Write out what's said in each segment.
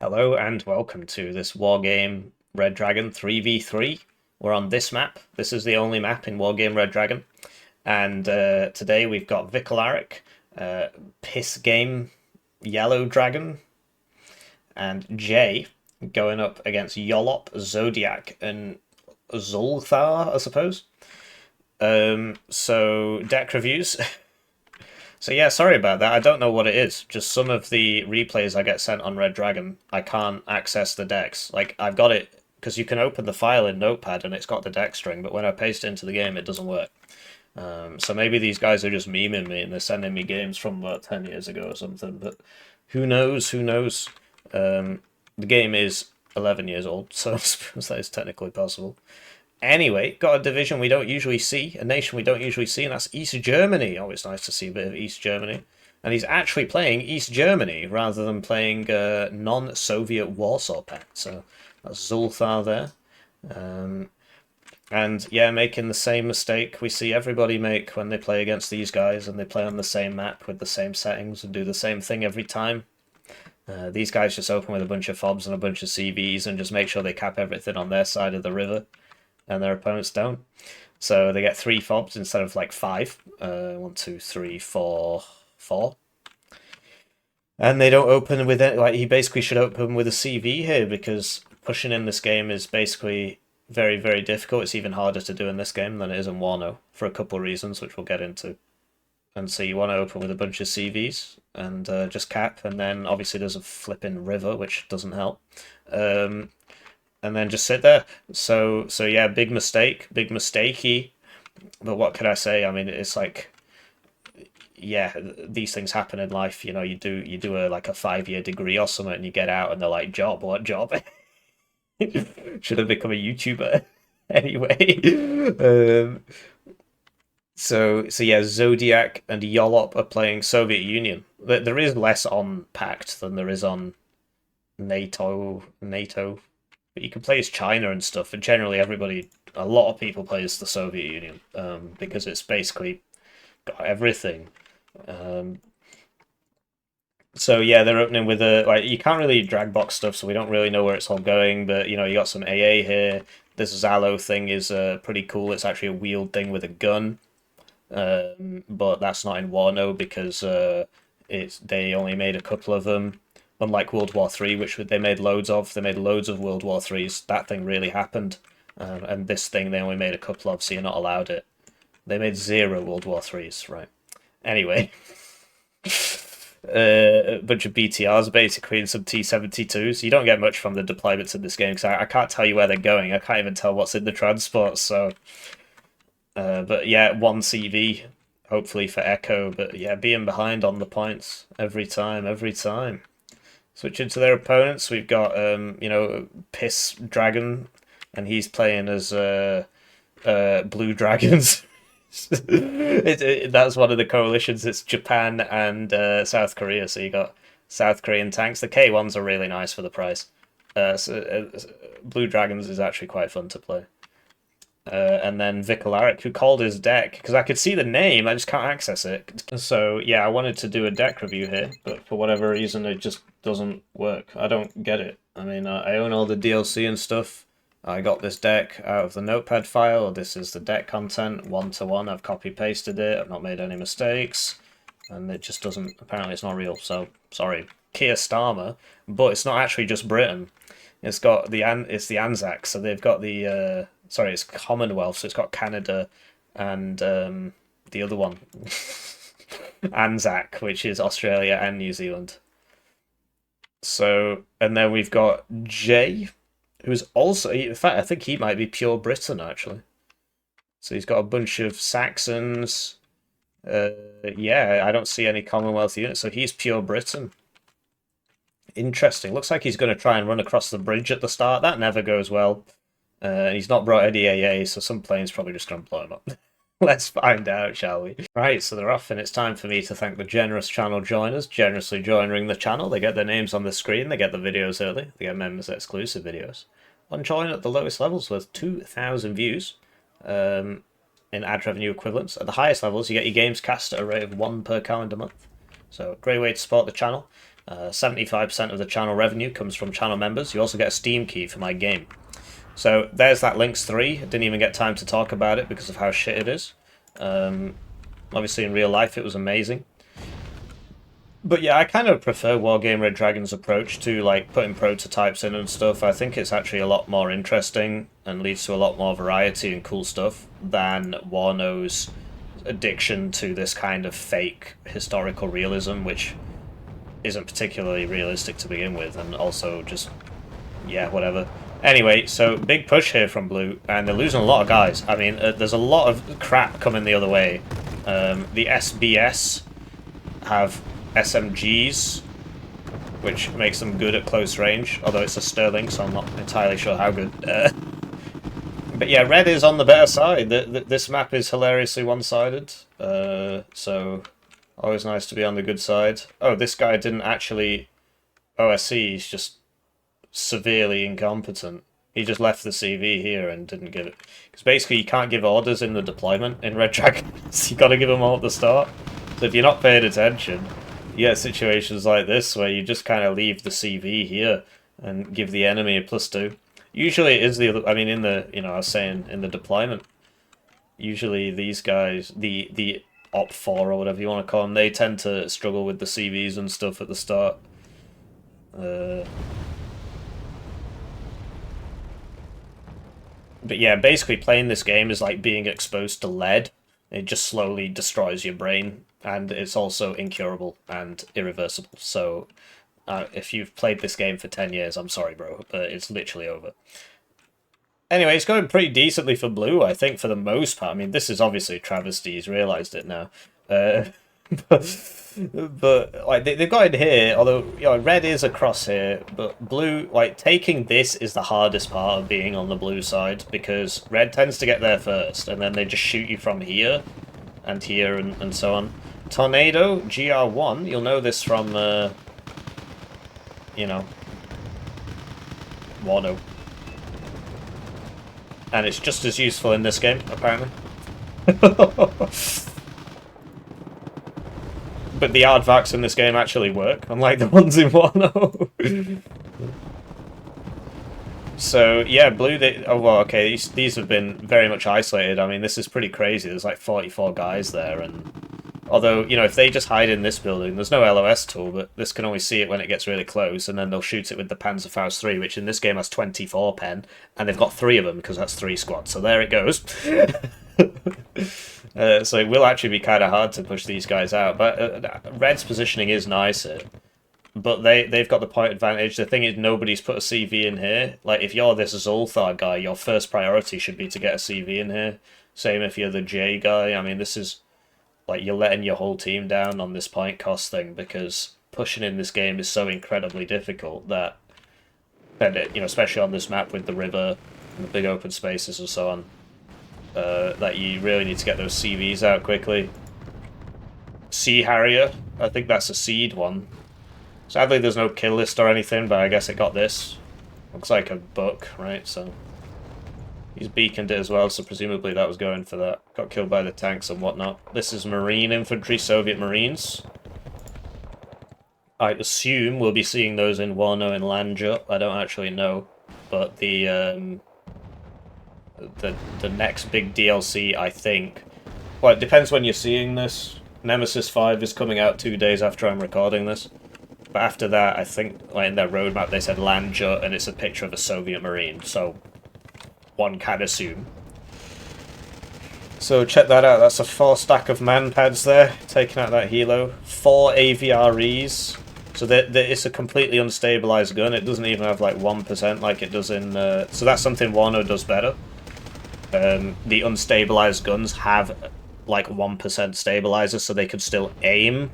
Hello and welcome to this Wargame Red Dragon 3v3. We're on this map. This is the only map in Wargame Red Dragon. And today we've got Vicolaric, Piss Game Yellow Dragon, and Jay going up against Yolop, Zodiac, and Zulthar, I suppose. So deck reviews. So yeah, sorry about that. I don't know what it is. Just some of the replays I get sent on Red Dragon, I can't access the decks. Like I've got it because you can open the file in Notepad and it's got the deck string, but when I paste it into the game, it doesn't work. So maybe these guys are just memeing me and they're sending me games from about 10 years ago or something. But who knows? Who knows? The game is 11 years old, so I suppose that is technically possible. Anyway, got a division we don't usually see, a nation we don't usually see, and that's East Germany. Always nice to see a bit of East Germany. And he's actually playing East Germany rather than playing non-Soviet Warsaw Pact. So that's Zulthar there. And yeah, making the same mistake we see everybody make when they play against these guys and they play on the same map with the same settings and do the same thing every time. These guys just open with a bunch of fobs and a bunch of CVs and just make sure they cap everything on their side of the river, and their opponents don't. So they get 3 fobs instead of like 5. 1, 2, 3, 4, 4. And they don't open with it. Like he basically should open with a CV here because pushing in this game is basically very, very difficult. It's even harder to do in this game than it is in Wano for a couple of reasons, which we'll get into. And so you want to open with a bunch of CVs and just cap, and then obviously there's a flipping river, which doesn't help. And then just sit there. So yeah, big mistake, big mistakey. But what could I say? I mean, it's like, yeah, these things happen in life. You know, you do a like a 5-year degree or something, and you get out, and they're like, job, what job? Should have become a YouTuber anyway. Um, so yeah, Zodiac and Yolop are playing Soviet Union. There is less on Pact than there is on NATO. But you can play as China and stuff, and generally a lot of people play as the Soviet Union because it's basically got everything. Um, so yeah, they're opening with a like you can't really drag box stuff, so we don't really know where it's all going. But you know, you got some AA here. This Zalo thing is pretty cool. It's actually a wheeled thing with a gun, but that's not in Wano because they only made a couple of them. Unlike World War Three, which they made loads of. They made loads of World War Threes. That thing really happened. And this thing they only made a couple of, so you're not allowed it. They made 0 World War Threes, right? Anyway, a bunch of BTRs basically and some T-72s. You don't get much from the deployments in this game because I can't tell you where they're going. I can't even tell what's in the transport. So, but yeah, 1 CV hopefully for Echo. But yeah, being behind on the points every time, every time. Switching to their opponents, we've got Piss Dragon, and he's playing as Blue Dragons. That's one of the coalitions. It's Japan and South Korea. So you got South Korean tanks. The K1s are really nice for the price. Blue Dragons is actually quite fun to play. And then Vicolaric, who called his deck, because I could see the name, I just can't access it. So yeah, I wanted to do a deck review here, but for whatever reason it just doesn't work. I don't get it. I mean, I own all the DLC and stuff. I got this deck out of the notepad file. This is the deck content, 1-to-1. I've copy-pasted it. I've not made any mistakes. And it just doesn't, apparently it's not real, so sorry. Keir Starmer, but it's not actually just Britain. It's got it's the Anzac, so they've got the sorry, it's Commonwealth, so it's got Canada and the other one, Anzac, which is Australia and New Zealand. So, and then we've got Jay, who's also, in fact, I think he might be pure Britain actually. So he's got a bunch of Saxons. Yeah, I don't see any Commonwealth units, so he's pure Britain. Interesting. Looks like he's going to try and run across the bridge at the start. That never goes well. He's not brought any AA, so some plane's probably just going to blow him up. Let's find out, shall we? Right, so they're off, and it's time for me to thank the generous channel joiners, generously joining the channel. They get their names on the screen, they get the videos early, they get members exclusive videos. On join at the lowest levels with 2,000 views in ad revenue equivalents. At the highest levels, you get your games cast at a rate of 1 per calendar month. So, great way to support the channel. 75% of the channel revenue comes from channel members. You also get a Steam key for my game. So there's that Lynx 3. I didn't even get time to talk about it because of how shit it is. Obviously in real life it was amazing. But yeah, I kind of prefer Wargame Red Dragon's approach to like putting prototypes in and stuff. I think it's actually a lot more interesting and leads to a lot more variety and cool stuff than Warno's addiction to this kind of fake historical realism, which isn't particularly realistic to begin with, and also just, yeah, whatever. Anyway, so big push here from Blue, and they're losing a lot of guys. I mean, there's a lot of crap coming the other way. The SBS have SMGs, which makes them good at close range, although it's a Sterling, so I'm not entirely sure how good. But yeah, Red is on the better side. This map is hilariously one-sided, so always nice to be on the good side. Oh, this guy didn't actually OSC, he's just severely incompetent. He just left the CV here and didn't give it. Because basically you can't give orders in the deployment in Red Dragon, so you got to give them all at the start. So if you're not paying attention, you get situations like this where you just kind of leave the CV here and give the enemy a +2. Usually it is the other, I mean in the, I was saying in the deployment, usually these guys, the Op 4 or whatever you want to call them, they tend to struggle with the CVs and stuff at the start. But yeah, basically playing this game is like being exposed to lead. It just slowly destroys your brain, and it's also incurable and irreversible. So if you've played this game for 10 years, I'm sorry, bro, but it's literally over. Anyway, it's going pretty decently for Blue, I think, for the most part. I mean, this is obviously a travesty. He's realised it now. But like they've got in here, although Red is across here, but Blue, like taking this is the hardest part of being on the Blue side, because Red tends to get there first, and then they just shoot you from here and here and so on. Tornado GR1, you'll know this from Wano. And it's just as useful in this game, apparently. But the aardvarks in this game actually work, unlike the ones in Wano. So, yeah, Blue, okay, these have been very much isolated. I mean, this is pretty crazy. There's like 44 guys there, and although, if they just hide in this building, there's no LOS tool, but this can always see it when it gets really close, and then they'll shoot it with the Panzerfaust 3, which in this game has 24 pen, and they've got 3 of them, because that's 3 squads, so there it goes. So it will actually be kind of hard to push these guys out, but Red's positioning is nicer. But they've got the point advantage. The thing is, nobody's put a CV in here. Like, if you're this Zolthar guy, your first priority should be to get a CV in here. Same if you're the J guy. I mean, this is, like, you're letting your whole team down on this point cost thing, because pushing in this game is so incredibly difficult that, and especially on this map with the river and the big open spaces and so on, that you really need to get those CVs out quickly. Sea Harrier, I think that's a seed one. Sadly, there's no kill list or anything, but I guess it got this. Looks like a book, right? So he's beaconed it as well, so presumably that was going for that. Got killed by the tanks and whatnot. This is Marine infantry, Soviet Marines. I assume we'll be seeing those in Wano and Lanja. I don't actually know, but the next big DLC, I think. Well, it depends when you're seeing this. Nemesis 5 is coming out 2 days after I'm recording this. But after that, I think, like in their roadmap, they said Lanja, and it's a picture of a Soviet Marine, so one can assume. So check that out, that's a 4 stack of man-pads there, taking out that helo. 4 AVREs, so it's a completely unstabilized gun, it doesn't even have like 1% like it does in... so that's something Wano does better. The unstabilized guns have like 1% stabilizer, so they could still aim.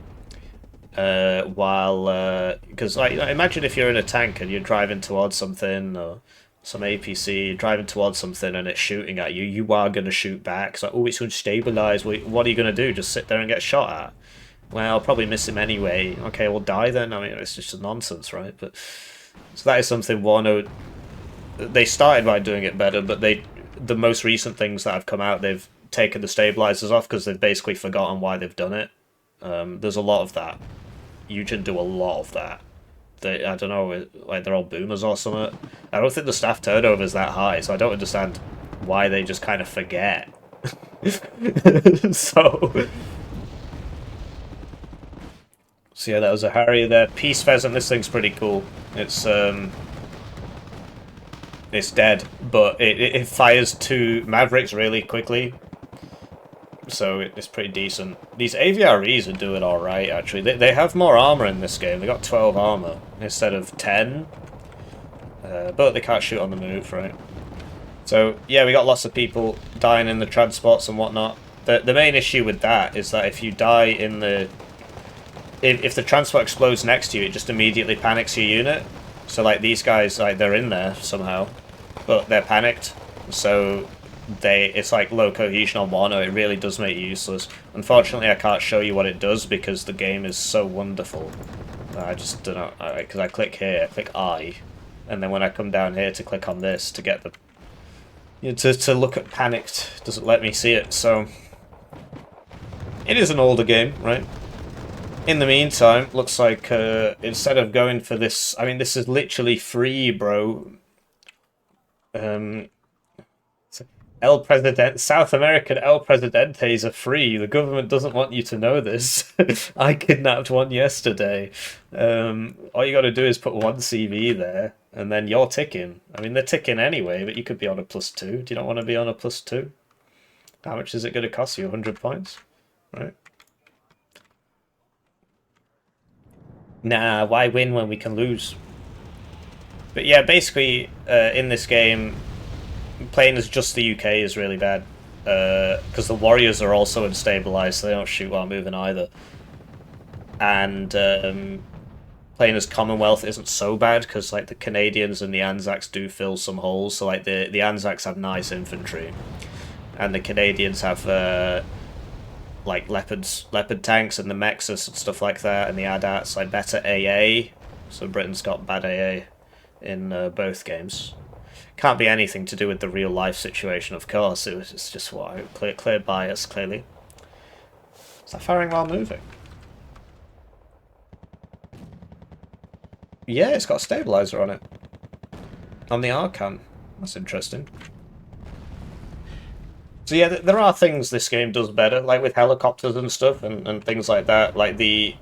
Because like, imagine if you're in a tank and you're driving towards something, or some APC, driving towards something and it's shooting at you, you are going to shoot back. It's like, oh, it's unstabilized, what are you going to do? Just sit there and get shot at? Well, I'll probably miss him anyway. Okay, we'll die then. I mean, it's just nonsense, right? But so that is something Wano... They started by doing it better, but the most recent things that have come out, they've taken the stabilizers off because they've basically forgotten why they've done it. There's a lot of that. You can do a lot of that. I don't know, like they're all boomers or something. I don't think the staff turnover is that high, so I don't understand why they just kind of forget. So yeah, that was a Harry there. Peace Pheasant, this thing's pretty cool. It's dead, but it fires 2 Mavericks really quickly, so it's pretty decent. These AVREs are doing alright, actually. They have more armor in this game. They got 12 armor instead of 10, but they can't shoot on the move, right? So, yeah, we got lots of people dying in the transports and whatnot. The main issue with that is that if you die in the... If the transport explodes next to you, it just immediately panics your unit. So, like, these guys, like, they're in there somehow, but they're panicked. So, it's like low cohesion on Wano. It really does make you useless. Unfortunately, I can't show you what it does because the game is so wonderful. I just don't know, because I click here, I click I, and then when I come down here to click on this to get the... to look at panicked, it doesn't let me see it, so... It is an older game, right? In the meantime, looks like instead of going for this... I mean, this is literally free, bro. South American El Presidentes are free. The government doesn't want you to know this. I kidnapped one yesterday. All you got to do is put 1 CV there, and then you're ticking. I mean, they're ticking anyway, but you could be on a +2. Do you not want to be on a +2? How much is it going to cost you? 100 points? Right? Nah, why win when we can lose? But yeah, basically, in this game, playing as just the UK is really bad. Because the warriors are also unstabilized, so they don't shoot while moving either. And playing as Commonwealth isn't so bad, because like the Canadians and the Anzacs do fill some holes. So like the Anzacs have nice infantry, and the Canadians have like leopard tanks and the mechs and stuff like that, and the ADATs like better AA. So Britain's got bad AA in both games. Can't be anything to do with the real life situation, of course. It's just what clear bias, clearly. Is that firing while moving? Yeah, it's got a stabilizer on it. On the Arcan. That's interesting. So yeah, there are things this game does better, like with helicopters and stuff, and things like that. Like the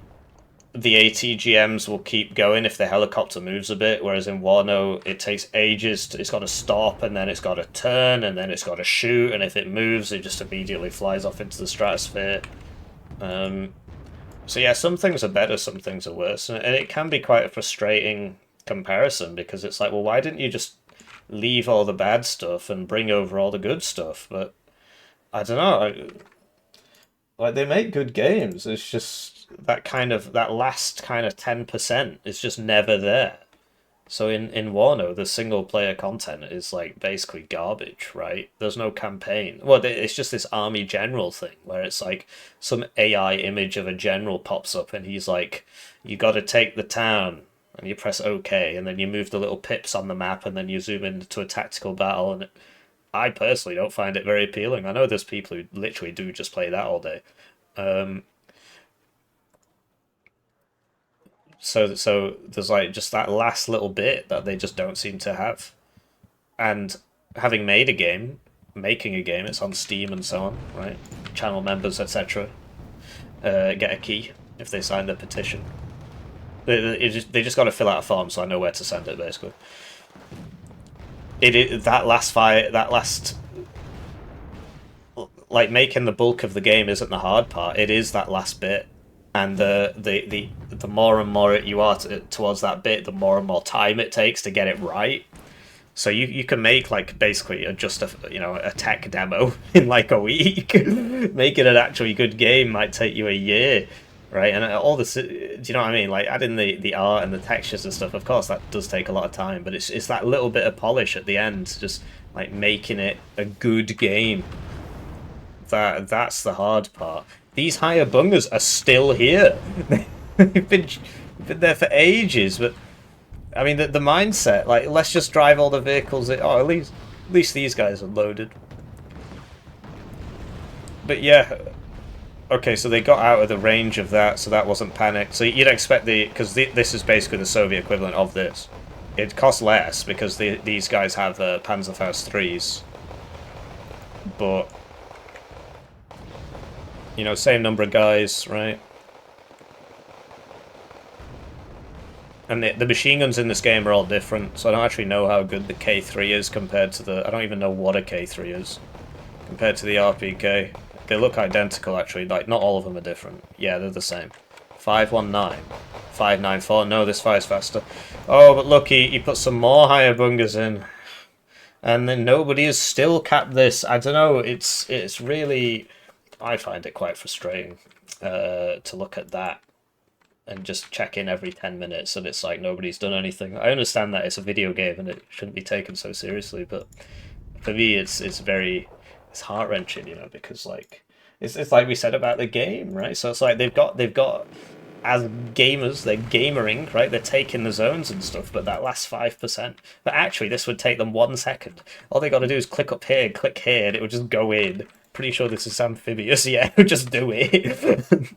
ATGMs will keep going if the helicopter moves a bit, whereas in Wano it takes ages. It's got to stop, and then it's got to turn, and then it's got to shoot, and if it moves, it just immediately flies off into the stratosphere. So yeah, some things are better, some things are worse, and it can be quite a frustrating comparison, because it's like, well, why didn't you just leave all the bad stuff and bring over all the good stuff? But I don't know. Like, they make good games. It's just that last kind of 10% is just never there. So in Wano, the single player content is like basically garbage, right? There's no campaign. Well, it's just this army general thing where it's like some AI image of a general pops up and he's like, you got to take the town, and you press OK, and then you move the little pips on the map, and then you zoom into a tactical battle. And I personally don't find it very appealing. I know there's people who literally do just play that all day. So there's like just that last little bit that they just don't seem to have. And having made a game, making a game, it's on Steam and so on, right? Channel members, etc. Get a key if they sign the petition. They just got to fill out a form, so I know where to send it, basically. That last like making the bulk of the game isn't the hard part. It is that last bit, and the more and more you are towards that bit, the more and more time it takes to get it right. So you can make like basically a tech demo in like a week. Making an actually good game might take you a year, right? And all this, do you know what I mean? Like adding the art and the textures and stuff. Of course, that does take a lot of time, but it's that little bit of polish at the end, just like making it a good game. That's the hard part. These higher bungers are still here. They've been there for ages, but I mean the mindset, like, let's just drive all the vehicles at least these guys are loaded. But yeah, Okay, so they got out of the range of that, so that wasn't panicked. So you'd expect because this is basically the Soviet equivalent of this. It costs less because these guys have Panzerfaust 3s, but you know, same number of guys, right? And the machine guns in this game are all different, so I don't actually know how good the K3 is compared to the... I don't even know what a K3 is compared to the RPK. They look identical, actually. Like, not all of them are different. Yeah, they're the same. 519. 594. No, this fires faster. Oh, but look, he put some more higher bungers in. And then nobody has still capped this. I don't know, it's really... I find it quite frustrating to look at that and just check in every 10 minutes and it's like nobody's done anything. I understand that it's a video game and it shouldn't be taken so seriously, but for me it's heart-wrenching, you know, because like it's like we said about the game, right? So it's like they've got as gamers, they're gamering, right? They're taking the zones and stuff, but that last 5%. But actually this would take them 1 second. All they gotta do is click up here, click here, and it would just go in. Pretty sure this is amphibious, yeah, just do it.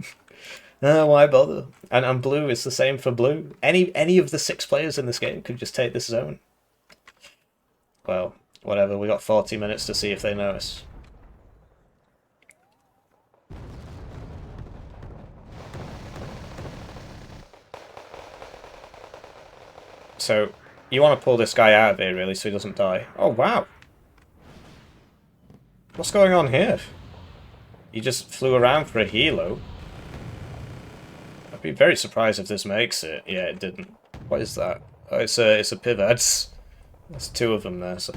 Why bother? And blue is the same for blue. Any of the 6 players in this game could just take this zone. Well, whatever. We got 40 minutes to see if they notice. So, you want to pull this guy out of here, really, so he doesn't die. Oh, wow. What's going on here? He just flew around for a helo. I'd be very surprised if this makes it. Yeah, it didn't. What is that? Oh, it's a pivot. There's 2 of them there. So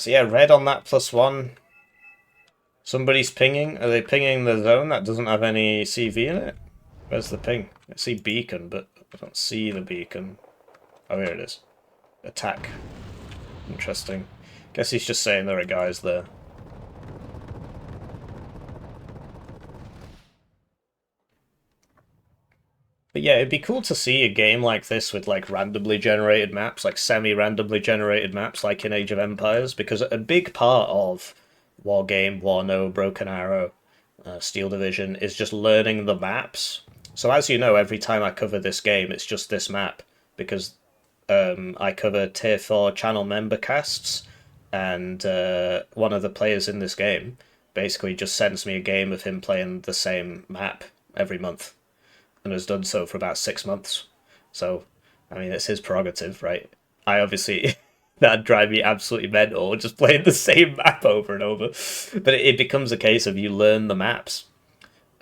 yeah, red on that +1. Somebody's pinging. Are they pinging the zone that doesn't have any CV in it? Where's the ping? I see beacon, but I don't see the beacon. Oh, here it is. Attack. Interesting. Guess he's just saying there are guys there. But yeah, it'd be cool to see a game like this with like randomly generated maps, like semi-randomly generated maps, like in Age of Empires, because a big part of Wargame, Warno, Broken Arrow, Steel Division is just learning the maps. So as you know, every time I cover this game, it's just this map, because I cover Tier 4 channel member casts, and one of the players in this game basically just sends me a game of him playing the same map every month, and has done so for about 6 months. So, I mean, it's his prerogative, right? I obviously... that'd drive me absolutely mental, just playing the same map over and over. But it becomes a case of you learn the maps,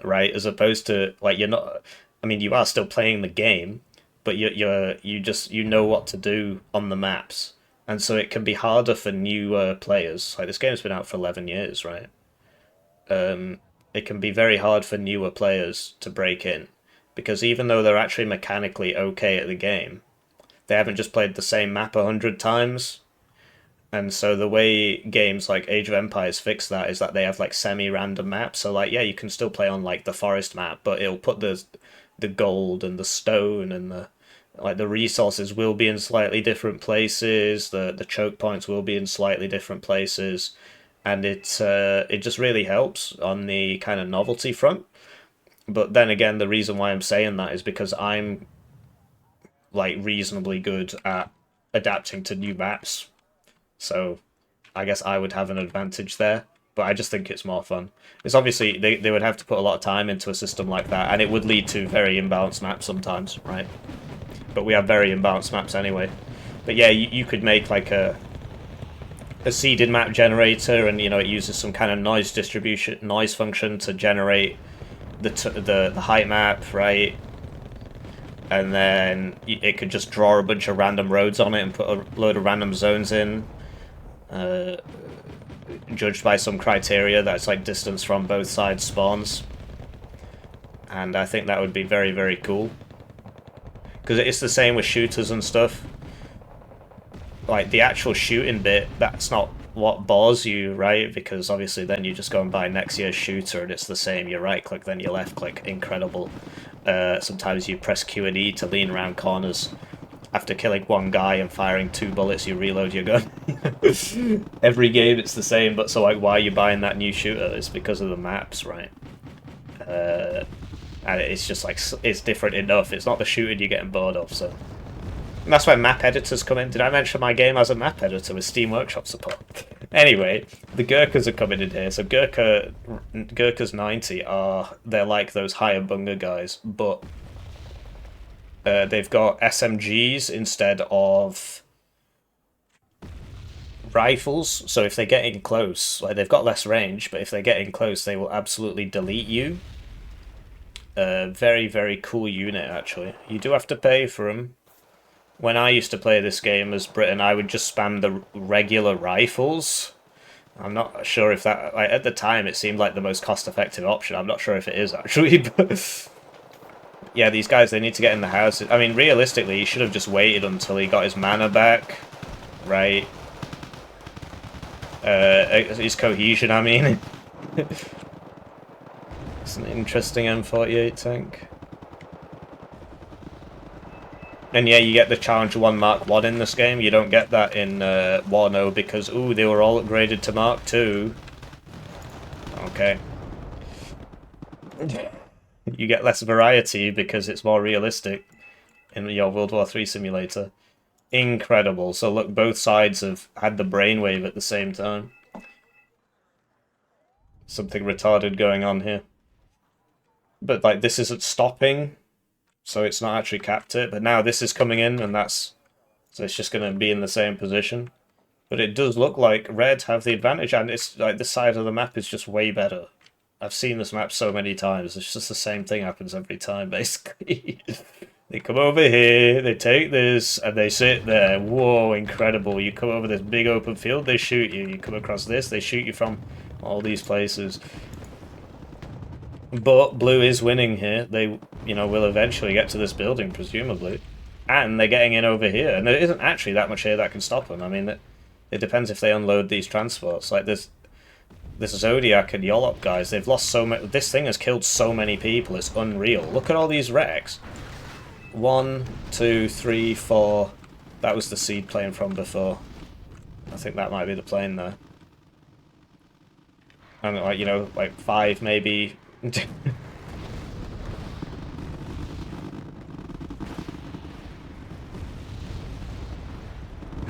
right? As opposed to, like, you're not... I mean, you are still playing the game, but you know what to do on the maps. And so it can be harder for new players. Like, this game's been out for 11 years, right? It can be very hard for newer players to break in, because even though they're actually mechanically okay at the game, they haven't just played the same map 100 times. And so the way games like Age of Empires fix that is that they have like semi-random maps. So like, yeah, you can still play on like the forest map, but it'll put the gold and the stone and the resources will be in slightly different places. The choke points will be in slightly different places, and it just really helps on the kind of novelty front. But then again, the reason why I'm saying that is because I'm like reasonably good at adapting to new maps, so I guess I would have an advantage there. But I just think it's more fun. It's obviously they would have to put a lot of time into a system like that, and it would lead to very imbalanced maps sometimes, right? But we have very imbalanced maps anyway. But yeah, you could make like a seeded map generator, and you know it uses some kind of noise function to generate the height map, right? And then it could just draw a bunch of random roads on it and put a load of random zones in, judged by some criteria that's like distance from both sides spawns. And I think that would be very, very cool. Because it's the same with shooters and stuff. Like, the actual shooting bit, that's not what bores you, right? Because obviously then you just go and buy next year's shooter and it's the same. You right click, then you left click. Incredible. Sometimes you press Q and E to lean around corners. after killing one guy and firing 2 bullets, you reload your gun. Every game it's the same, but so like, why are you buying that new shooter? It's because of the maps, right? And it's just like, it's different enough. It's not the shooting you're getting bored of, so. And that's why map editors come in. Did I mention my game has a map editor with Steam Workshop support? Anyway, the Gurkhas are coming in here. So Gurkhas 90 they're like those higher bunga guys, but they've got SMGs instead of rifles. So if they get in close, like they've got less range, but if they get in close, they will absolutely delete you. Very, very cool unit, actually. You do have to pay for them. When I used to play this game as Britain, I would just spam the regular rifles. I'm not sure if that... Like, at the time, it seemed like the most cost-effective option. I'm not sure if it is, actually, but... Yeah, these guys, they need to get in the house. I mean, realistically, he should have just waited until he got his mana back. Right? His cohesion, I mean. It's an interesting M48 tank. And yeah, you get the Challenger 1 Mark 1 in this game. You don't get that in Wano because, ooh, they were all upgraded to Mark 2. Okay. You get less variety because it's more realistic in your World War III simulator. Incredible. So look, both sides have had the brainwave at the same time. Something retarded going on here. But, like, this isn't stopping. So it's not actually capped it, but now this is coming in, and that's... So it's just going to be in the same position. But it does look like Red have the advantage, and it's like this side of the map is just way better. I've seen this map so many times, it's just the same thing happens every time, basically. They come over here, they take this, and they sit there. Whoa, incredible. You come over this big open field, they shoot you. You come across this, they shoot you from all these places. But blue is winning here. They, you know, will eventually get to this building, presumably. And they're getting in over here. And there isn't actually that much here that can stop them. I mean, it depends if they unload these transports. Like, this Zodiac and Yolop guys, they've lost so many... This thing has killed so many people, it's unreal. Look at all these wrecks. 1, 2, 3, 4... That was the seed plane from before. I think that might be the plane there. And, like, you know, like 5 maybe...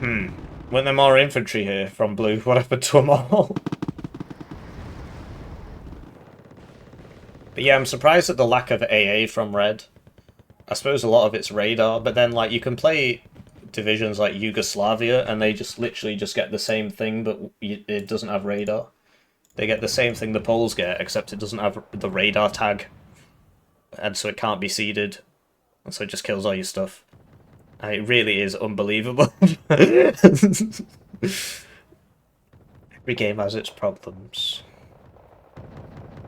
Weren't there more infantry here from blue? What happened to them all? But yeah, I'm surprised at the lack of AA from red. I suppose a lot of it's radar, but then like you can play divisions like Yugoslavia and they just literally just get the same thing, but it doesn't have radar. They get the same thing the Poles get, except it doesn't have the radar tag. And so it can't be seeded. And so it just kills all your stuff. And it really is unbelievable. Every game has its problems.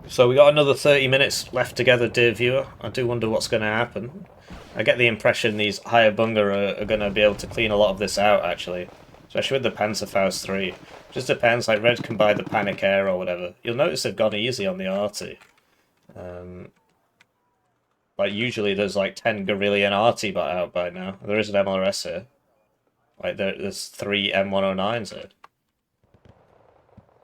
So we got another 30 minutes left together, dear viewer. I do wonder what's going to happen. I get the impression these higher bunga are going to be able to clean a lot of this out, actually. Especially with the Panzerfaust 3. Just depends, like Red can buy the Panic Air or whatever. You'll notice they've gone easy on the arty. Like usually there's like 10 Guerrillian arty out by now. There is an MLRS here. Like there's 3 M109s here.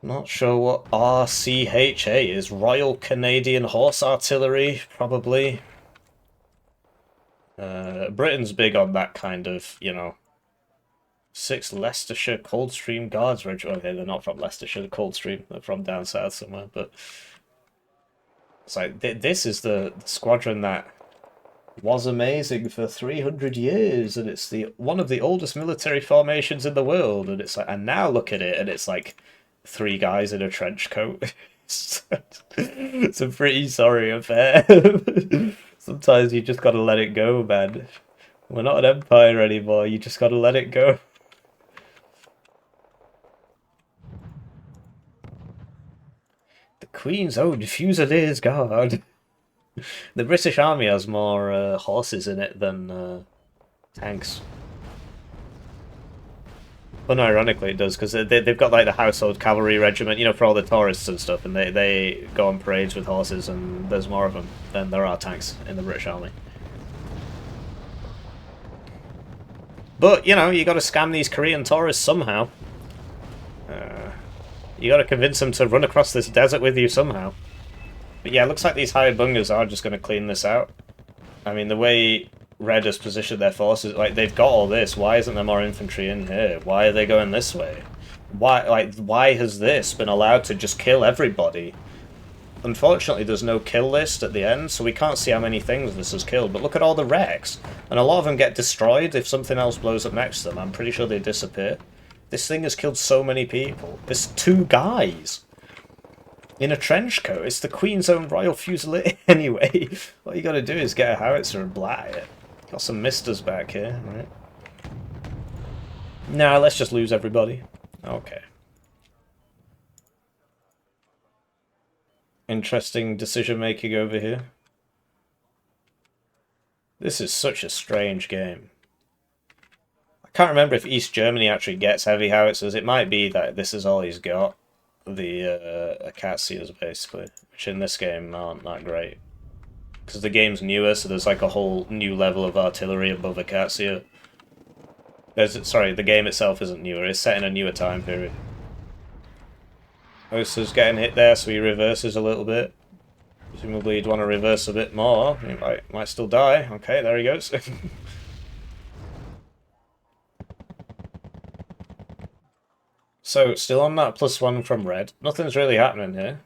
Not sure what RCHA is. Royal Canadian Horse Artillery, probably. Britain's big on that kind of, you know... 6 Leicestershire Coldstream Guards Regiment. Okay, they're not from Leicestershire, Coldstream. They're from down south somewhere, but... It's like, this is the squadron that was amazing for 300 years, and it's one of the oldest military formations in the world, and it's like, and now look at it, and it's like 3 guys in a trench coat. It's a pretty sorry affair. Sometimes you just gotta let it go, man. We're not an empire anymore, you just gotta let it go. The Queen's Own Fusiliers Guard. The British Army has more horses in it than tanks. Unironically it does, because they've got like the household cavalry regiment, you know, for all the tourists and stuff, and they go on parades with horses, and there's more of them than there are tanks in the British Army. But, you know, you got to scam these Korean tourists somehow. You got to convince them to run across this desert with you somehow. But yeah, it looks like these hired bungers are just going to clean this out. I mean, the way Red has positioned their forces, like, they've got all this. Why isn't there more infantry in here? Why are they going this way? Why has this been allowed to just kill everybody? Unfortunately, there's no kill list at the end, so we can't see how many things this has killed. But look at all the wrecks. And a lot of them get destroyed if something else blows up next to them. I'm pretty sure they disappear. This thing has killed so many people. There's 2 guys in a trench coat. It's the Queen's own Royal Fusilier anyway. What you gotta do is get a howitzer and blat it. Got some misters back here, right? Nah, let's just lose everybody. Okay. Interesting decision making over here. This is such a strange game. I can't remember if East Germany actually gets heavy howitzers. It might be that this is all he's got. The Akatsias, basically, which in this game aren't that great. Because the game's newer, so there's like a whole new level of artillery above Akatsia. Sorry, the game itself isn't newer, it's set in a newer time period. Osa's getting hit there, so he reverses a little bit. Presumably he'd want to reverse a bit more. He might still die. Okay, there he goes. So, still on that +1 from Red. Nothing's really happening here.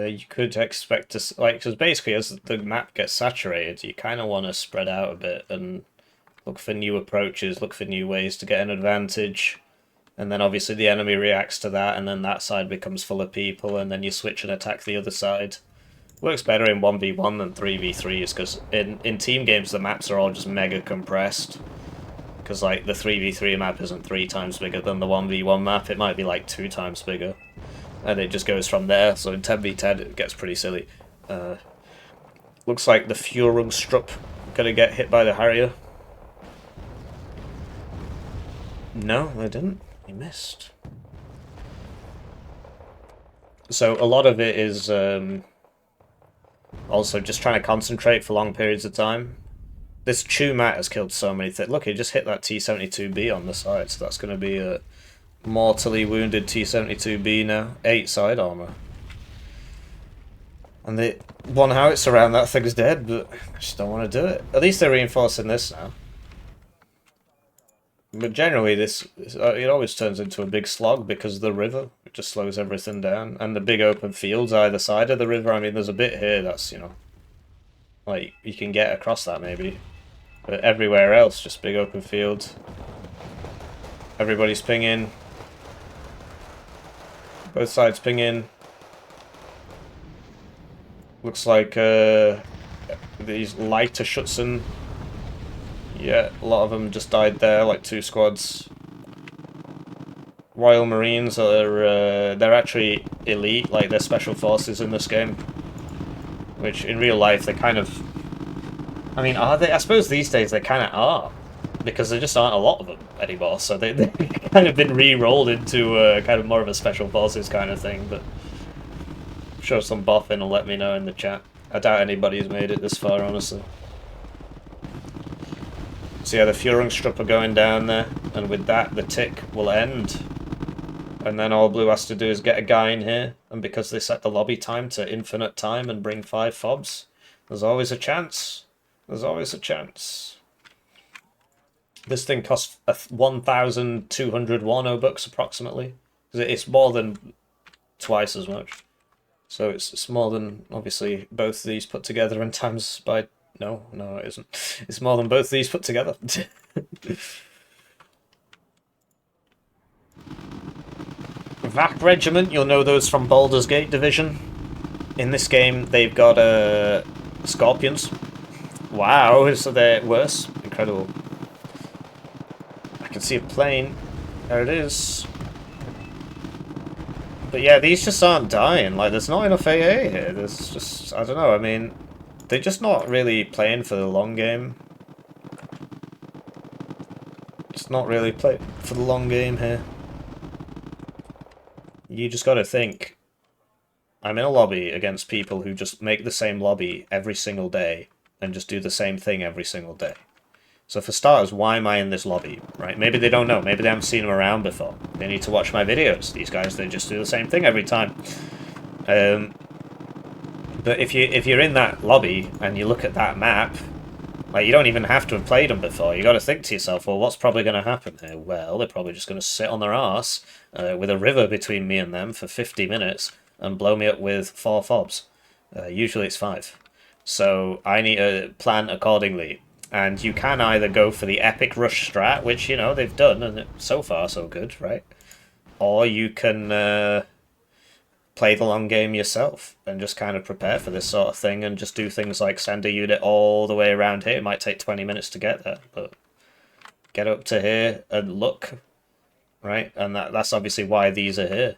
You could expect to... Like, because basically as the map gets saturated, you kind of want to spread out a bit and look for new approaches, look for new ways to get an advantage. And then obviously the enemy reacts to that, and then that side becomes full of people, and then you switch and attack the other side. Works better in 1v1 than 3v3s, because in team games the maps are all just mega compressed. Because, like, the 3v3 map isn't 3 times bigger than the 1v1 map, it might be, like, 2 times bigger. And it just goes from there, so in 10v10 it gets pretty silly. Looks like the Führungstrupp gonna get hit by the Harrier. No, they didn't. They missed. So a lot of it is also just trying to concentrate for long periods of time. This Chu Mat has killed so many things. Look, he just hit that T-72B on the side, so that's going to be a mortally wounded T-72B now. 8 side armor. And the one howitzer around that thing's dead, but I just don't want to do it. At least they're reinforcing this now. But generally, it always turns into a big slog because of the river. It just slows everything down. And the big open fields either side of the river. I mean, there's a bit here that's, you know, like, you can get across that maybe. But everywhere else, just big open fields. Everybody's pinging. Both sides pinging. Looks like these lighter Schutzen. Yeah, a lot of them just died there, like 2 squads. Royal Marines are they're actually elite, like they're special forces in this game. Which in real life they kind of, I mean, are they? I suppose these days they kind of are, because there just aren't a lot of them anymore. So they've kind of been re-rolled into kind of more of a special forces kind of thing. But I'm sure some boffin will let me know in the chat. I doubt anybody's made it this far, honestly. So yeah, the Führungstrupp are going down there, and with that the tick will end. And then all blue has to do is get a guy in here, and because they set the lobby time to infinite time and bring 5 fobs, there's always a chance. There's always a chance. This thing costs 1,201 O-bucks approximately. It's more than twice as much. So it's more than, obviously, both these put together and times by... No, it isn't. It's more than both these put together. VAC Regiment, you'll know those from Baldur's Gate Division. In this game, they've got Scorpions. Wow, so they're worse. Incredible. I can see a plane. There it is. But yeah, these just aren't dying. Like, there's not enough AA here. There's just, I don't know, I mean... They're just not really playing for the long game. Just not really playing for the long game here. You just gotta think. I'm in a lobby against people who just make the same lobby every single day and just do the same thing every single day. So for starters, why am I in this lobby, right? Maybe they don't know. Maybe they haven't seen him around before. They need to watch my videos. These guys, they just do the same thing every time. But if you're in that lobby and you look at that map, like, you don't even have to have played them before. You got to think to yourself, well, what's probably going to happen here? Well, they're probably just going to sit on their arse with a river between me and them for 50 minutes and blow me up with 4 fobs. Usually it's 5. So I need to plan accordingly. And you can either go for the epic rush strat, which, you know, they've done, and so far so good, right? Or you can play the long game yourself and just kind of prepare for this sort of thing and just do things like send a unit all the way around here. It might take 20 minutes to get there, but get up to here and look, right? And that's obviously why these are here.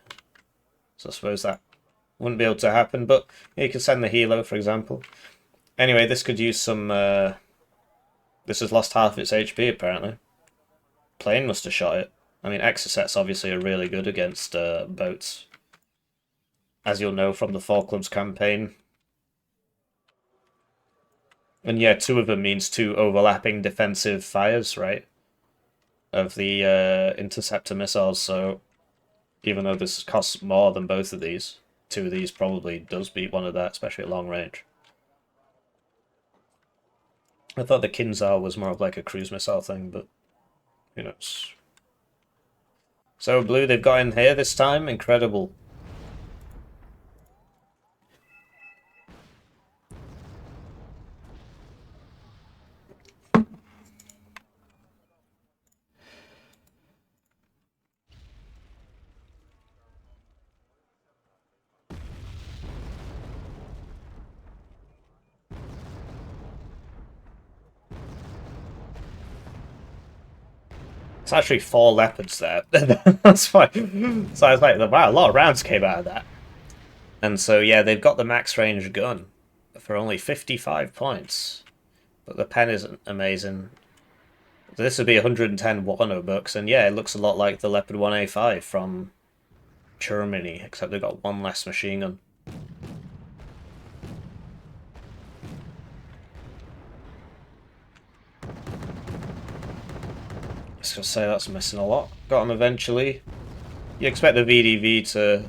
So I suppose that wouldn't be able to happen, but you can send the helo, for example. Anyway, this could use some... this has lost half its HP, apparently. Plane must have shot it. I mean, exocets obviously are really good against boats, as you'll know from the Falklands campaign. And yeah, 2 of them means 2 overlapping defensive fires, right? Of the interceptor missiles, so even though this costs more than both of these, 2 of these probably does beat one of that, especially at long range. I thought the Kinzhal was more of like a cruise missile thing, but who knows. So blue, they've got in here this time. Incredible. It's actually 4 leopards there. That's why. So I was like, wow, a lot of rounds came out of that. And so, yeah, they've got the max range gun for only 55 points. But the pen isn't amazing. This would be 110 Wano bucks, and yeah, it looks a lot like the Leopard 1A5 from Germany, except they've got 1 less machine gun. I was gonna say that's missing a lot. Got him eventually. You expect the VDV to...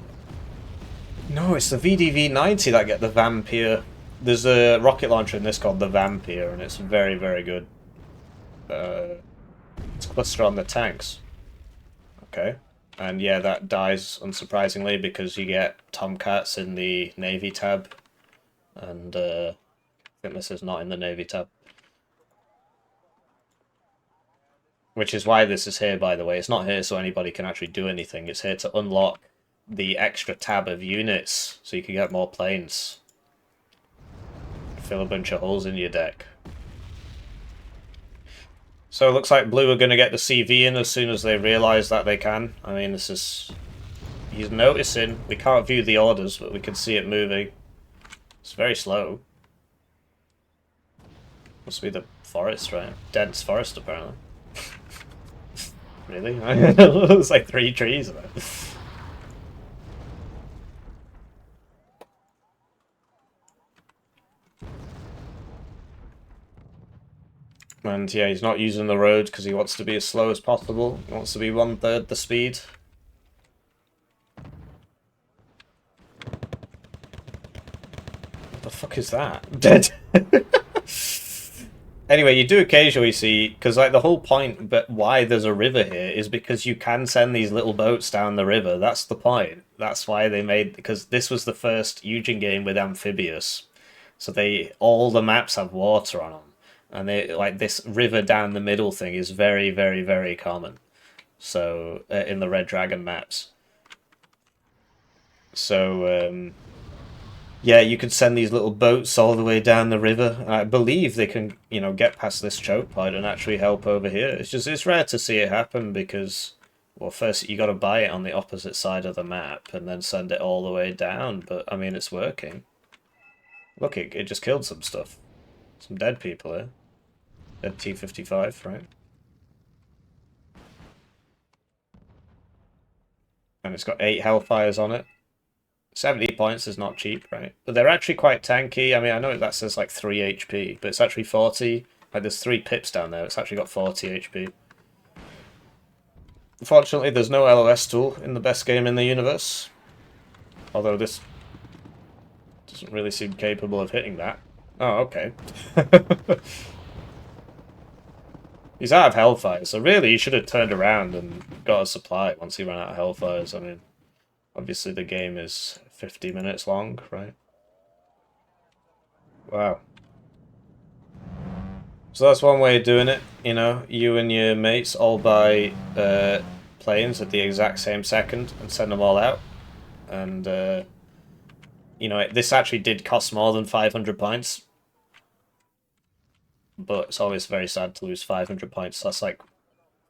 No, it's the VDV-90 that get the Vampire. There's a rocket launcher in this called the Vampire, and it's very, very good. It's cluster on the tanks. Okay. And yeah, that dies, unsurprisingly, because you get Tomcats in the Navy tab. And I think this is not in the Navy tab. Which is why this is here, by the way. It's not here so anybody can actually do anything. It's here to unlock the extra tab of units, so you can get more planes. Fill a bunch of holes in your deck. So it looks like blue are going to get the CV in as soon as they realise that they can. I mean, this is... He's noticing. We can't view the orders, but we can see it moving. It's very slow. Must be the forest, right? Dense forest, apparently. Really? It's like 3 trees. And yeah, he's not using the road because he wants to be as slow as possible. He wants to be 1/3 the speed. What the fuck is that? Dead. Anyway, you do occasionally see, because like the whole point, but why there's a river here is because you can send these little boats down the river. That's the point. That's why they made, because this was the first Eugen game with amphibious, so all the maps have water on them, and they like this river down the middle thing is very, very, very common. So in the Red Dragon maps. So yeah, you could send these little boats all the way down the river. I believe they can, you know, get past this choke point and actually help over here. It's rare to see it happen because, well, first you got to buy it on the opposite side of the map and then send it all the way down. But I mean, it's working. Look, it just killed some stuff. Some dead people here. Dead T-55, right? And it's got 8 Hellfires on it. 70 points is not cheap, right? But they're actually quite tanky. I mean, I know that says like 3 HP, but it's actually 40, Like, there's 3 pips down there. It's actually got 40 HP. Unfortunately, there's no LOS tool in the best game in the universe. Although this doesn't really seem capable of hitting that. Oh, okay. He's out of Hellfire, so really he should have turned around and got a supply once he ran out of Hellfires. I mean, obviously the game is 50 minutes long, right? Wow. So that's one way of doing it, you know, you and your mates all buy planes at the exact same second and send them all out. And, you know, this actually did cost more than 500 points. But it's always very sad to lose 500 points. That's like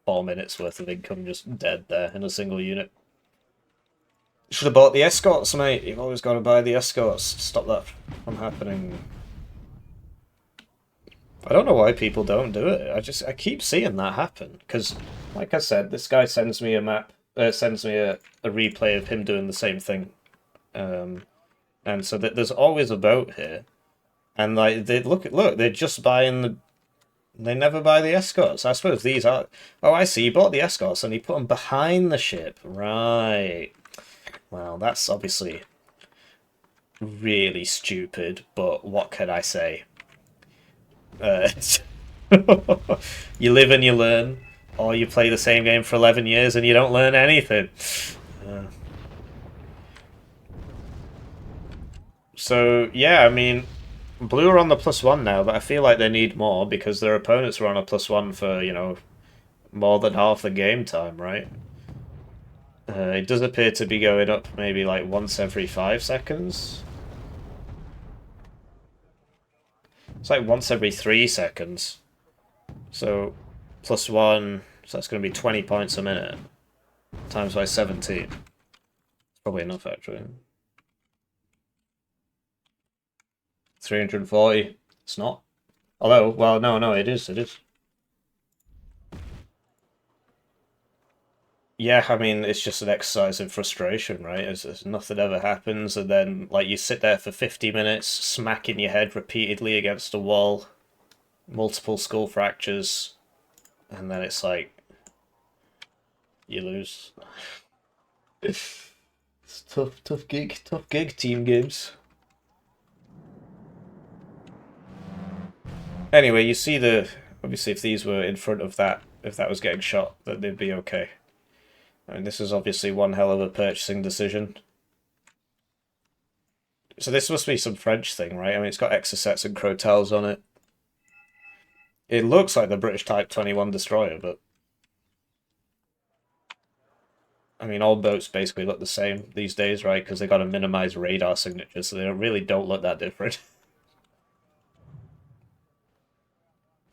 4 minutes worth of income just dead there in a single unit. Should have bought the escorts, mate. You've always got to buy the escorts to stop that from happening. I don't know why people don't do it. I keep seeing that happen. Because, like I said, this guy sends me a map, sends me a replay of him doing the same thing. And so there's always a boat here. And like look, they're just buying the. They never buy the escorts. I suppose these are. Oh, I see. He bought the escorts and he put them behind the ship. Right. Well, that's obviously really stupid. But what can I say? You live and you learn, or you play the same game for 11 years and you don't learn anything. So yeah, I mean. Blue are on the +1 now, but I feel like they need more because their opponents were on a +1 for, you know, more than half the game time, right? It does appear to be going up maybe like once every 5 seconds. It's like once every 3 seconds. So, +1, so that's going to be 20 points a minute. Times by 17. It's probably enough, actually. 340. It's not. Although, well, no, it is. Yeah, I mean, it's just an exercise in frustration, right? As nothing ever happens, and then, like, you sit there for 50 minutes, smacking your head repeatedly against a wall, multiple skull fractures, and then it's like, you lose. It's tough gig, team games. Anyway, you see obviously if these were in front of that, if that was getting shot, that they'd be okay. I mean, this is obviously one hell of a purchasing decision. So this must be some French thing, right? I mean, it's got Exocets and Crotals on it. It looks like the British Type 21 destroyer, but... I mean, all boats basically look the same these days, right? Because they got to minimize radar signatures, so they really don't look that different.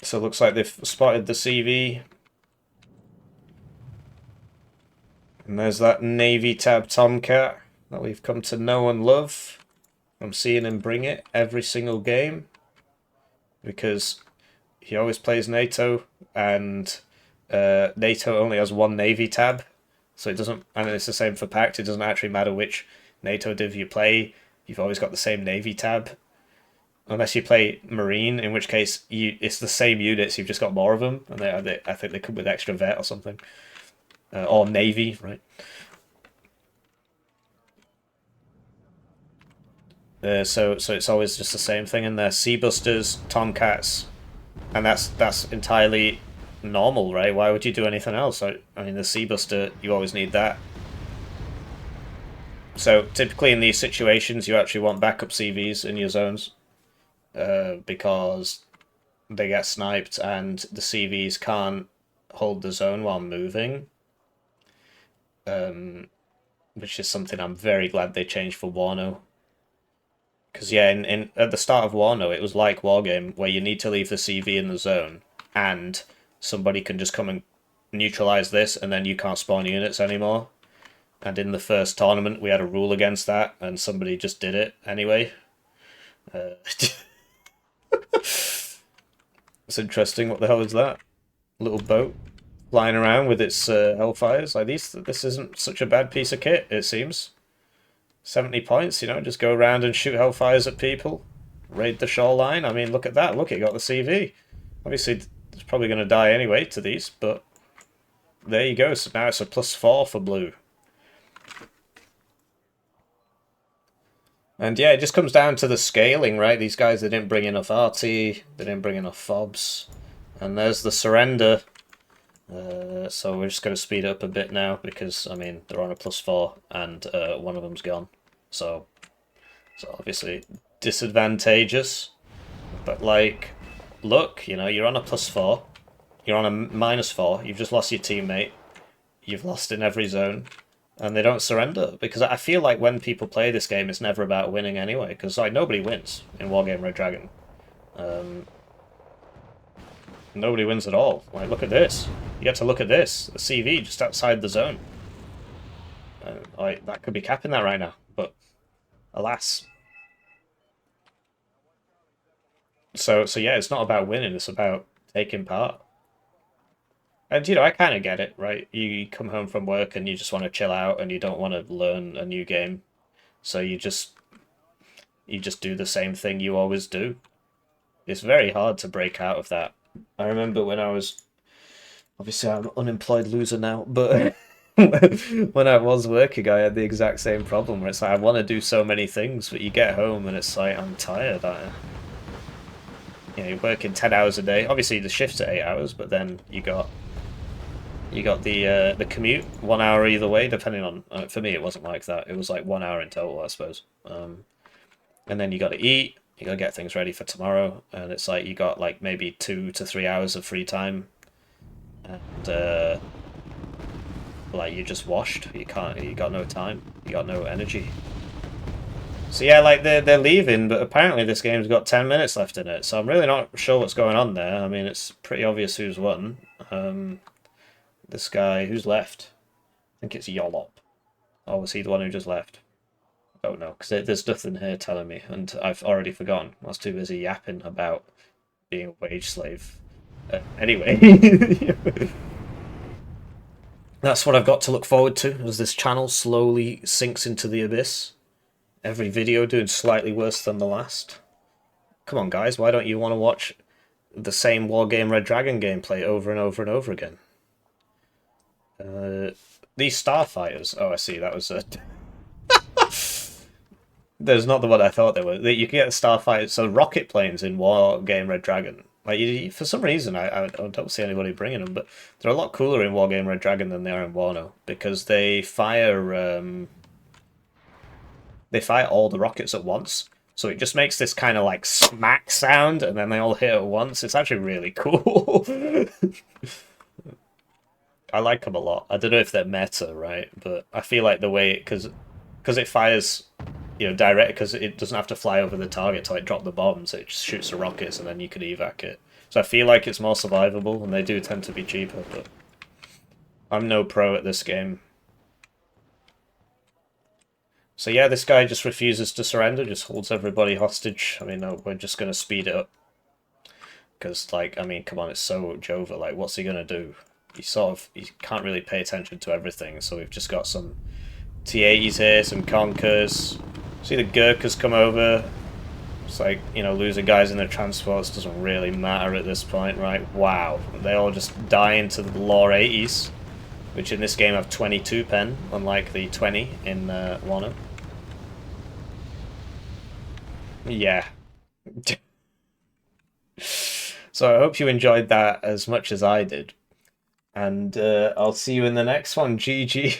So it looks like they've spotted the CV. And there's that Navy Tab Tomcat that we've come to know and love. I'm seeing him bring it every single game. Because he always plays NATO, and NATO only has one Navy tab. So it doesn't, and it's the same for PACT, it doesn't actually matter which NATO div you play, you've always got the same Navy tab. Unless you play Marine, in which case it's the same units, you've just got more of them, and I think they come with extra vet or something. Or Navy, right? So it's always just the same thing in there. Seabusters, Tomcats, and that's entirely normal, right? Why would you do anything else? I mean, the Seabuster, you always need that. So typically in these situations, you actually want backup CVs in your zones. Because they get sniped and the CVs can't hold the zone while moving. Which is something I'm very glad they changed for Wano. Because yeah, at the start of Wano, it was like Wargame, where you need to leave the CV in the zone, and somebody can just come and neutralize this, and then you can't spawn units anymore. And in the first tournament, we had a rule against that, and somebody just did it anyway. It's interesting. What the hell is that? Little boat flying around with its Hellfires. Like this isn't such a bad piece of kit, it seems. 70 points, you know, just go around and shoot Hellfires at people. Raid the shoreline. I mean, look at that. Look, it got the CV. Obviously, it's probably going to die anyway to these, but there you go. So now it's a +4 for blue. And yeah, it just comes down to the scaling, right? These guys, they didn't bring enough RT, they didn't bring enough fobs. And there's the surrender. So we're just going to speed up a bit now because, I mean, they're on a +4 and one of them's gone. So obviously disadvantageous. But like, look, you know, you're on a +4. You're on a -4. You've just lost your teammate. You've lost in every zone. And they don't surrender, because I feel like when people play this game, it's never about winning anyway, because like nobody wins in Wargame Red Dragon. Nobody wins at all. Like, look at this. You get to look at this, the CV just outside the zone. Like, that could be capping that right now, but alas. So yeah, it's not about winning, it's about taking part. And, you know, I kind of get it, right? You come home from work and you just want to chill out and you don't want to learn a new game. So you just do the same thing you always do. It's very hard to break out of that. I remember when I was... Obviously, I'm an unemployed loser now, but when I was working, I had the exact same problem where it's like, I want to do so many things, but you get home and it's like, I'm tired. You know, you're working 10 hours a day. Obviously, the shift's at 8 hours, but then you got the commute, 1 hour either way, depending on... for me, it wasn't like that. It was like 1 hour in total, I suppose. And then you got to eat, you got to get things ready for tomorrow, and it's like you got like maybe 2 to 3 hours of free time, and like you're just washed. You got no time, you got no energy. So yeah, like they're leaving, but apparently this game's got 10 minutes left in it, so I'm really not sure what's going on there. I mean, it's pretty obvious who's won. This guy, who's left? I think it's Yolop. Or was he the one who just left? I don't know, because there's nothing here telling me, and I've already forgotten. I was too busy yapping about being a wage slave. Anyway, that's what I've got to look forward to, as this channel slowly sinks into the abyss. Every video doing slightly worse than the last. Come on, guys, why don't you want to watch the same Wargame Red Dragon gameplay over and over and over again? These starfighters. Oh, I see. That was a. There's not the one I thought they were. You can get the starfighters, so rocket planes in Wargame Red Dragon. Like for some reason, I don't see anybody bringing them, but they're a lot cooler in Wargame Red Dragon than they are in Wano, because they fire all the rockets at once. So it just makes this kind of like smack sound, and then they all hit at once. It's actually really cool. I like them a lot. I don't know if they're meta, right? But I feel like the way because it fires, you know, direct, because it doesn't have to fly over the target to like drop the bombs. It just shoots the rockets and then you can evac it. So I feel like it's more survivable, and they do tend to be cheaper. But I'm no pro at this game. So yeah, this guy just refuses to surrender, just holds everybody hostage. I mean, no, we're just gonna speed it up. Because, like, I mean, come on, it's so Jova. Like, what's he gonna do? He can't really pay attention to everything, so we've just got some T-80s here, some Conkers. See the Gurkhas come over. It's like, you know, losing guys in their transports doesn't really matter at this point, right? Wow. They all just die into the Law 80s, which in this game have 22 pen, unlike the 20 in Wano. Yeah. So I hope you enjoyed that as much as I did. And I'll see you in the next one. GG.